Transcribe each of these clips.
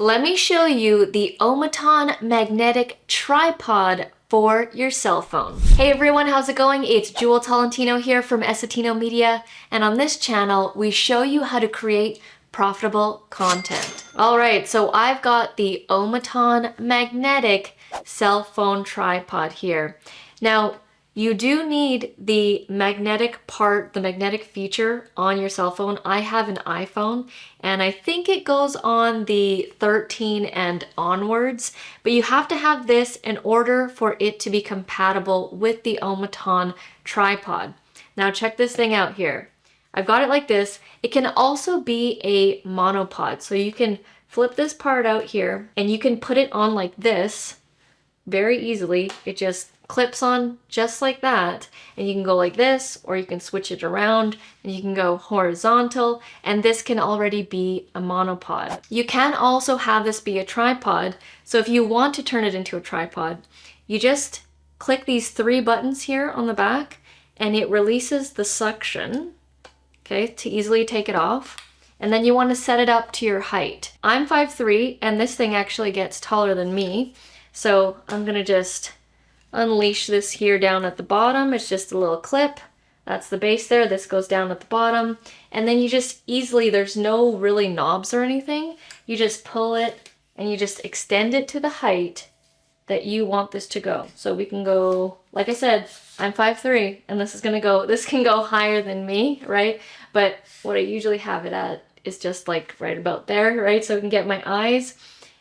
let me show you the Omoton magnetic tripod for your cell phone. Hey everyone, how's it going? It's Jewel Tolentino here from Essetino Media, and on this channel, we show you how to create profitable content. All right, so I've got the Omoton magnetic cell phone tripod here. Now, you do need the magnetic part, the magnetic feature on your cell phone. I have an iPhone and I think it goes on the 13 and onwards, but you have to have this in order for it to be compatible with the Omoton tripod. Now check this thing out here. I've got it like this. It can also be a monopod. So you can flip this part out here and you can put it on like this very easily. It just clips on just like that, and you can go like this, or you can switch it around and you can go horizontal, and this can already be a monopod. You can also have this be a tripod, so if you want to turn it into a tripod, you just click these three buttons here on the back and it releases the suction, okay, to easily take it off. And then you want to set it up to your height. I'm 5'3" and this thing actually gets taller than me, so I'm gonna just unleash this here down at the bottom. It's just a little clip. That's the base there. This goes down at the bottom. And then you just easily, there's no really knobs or anything. You just pull it and you just extend it to the height that you want this to go. So we can go, like I said, I'm 5'3" and this is gonna go, this can go higher than me, right? But what I usually have it at is just like right about there, right? So we can get my eyes.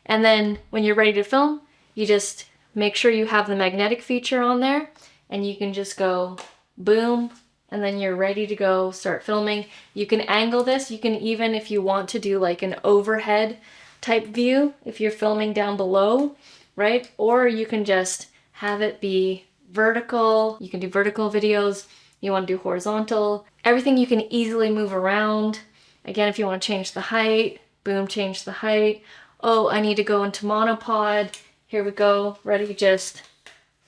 And then when you're ready to film, you just make sure you have the magnetic feature on there and you can just go boom, and then you're ready to go start filming. You can angle this. You can even, if you want to do like an overhead type view, if you're filming down below, right? Or you can just have it be vertical. You can do vertical videos. You want to do horizontal. Everything you can easily move around. Again, if you want to change the height, boom, change the height. Oh, I need to go into monopod. Here we go, ready, just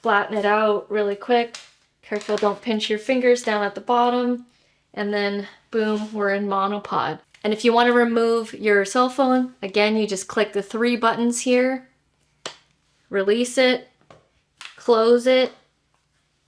flatten it out really quick. Careful, don't pinch your fingers down at the bottom. And then boom, we're in monopod. And if you want to remove your cell phone, again, you just click the three buttons here, release it, close it,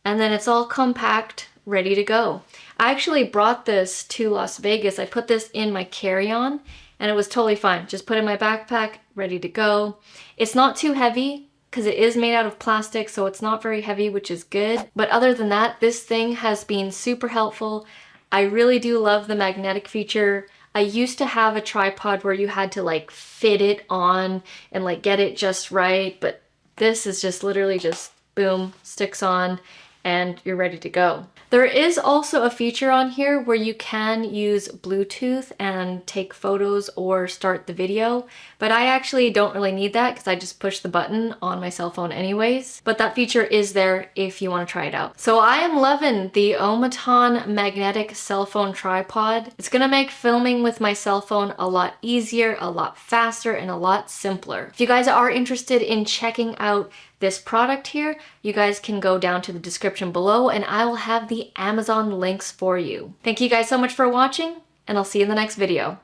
and then it's all compact, ready to go. I actually brought this to Las Vegas. I put this in my carry-on and it was totally fine. Just put it in my backpack, ready to go. It's not too heavy because it is made out of plastic, so it's not very heavy, which is good. But other than that, this thing has been super helpful. I really do love the magnetic feature. I used to have a tripod where you had to like fit it on and like get it just right, but this is just literally just boom, sticks on, and you're ready to go. There is also a feature on here where you can use Bluetooth and take photos or start the video, but I actually don't really need that because I just push the button on my cell phone anyways. But that feature is there if you want to try it out. So I am loving the Omoton magnetic cell phone tripod. It's gonna make filming with my cell phone a lot easier, a lot faster, and a lot simpler. If you guys are interested in checking out this product here, you guys can go down to the description below and I will have the Amazon links for you. Thank you guys so much for watching, and I'll see you in the next video.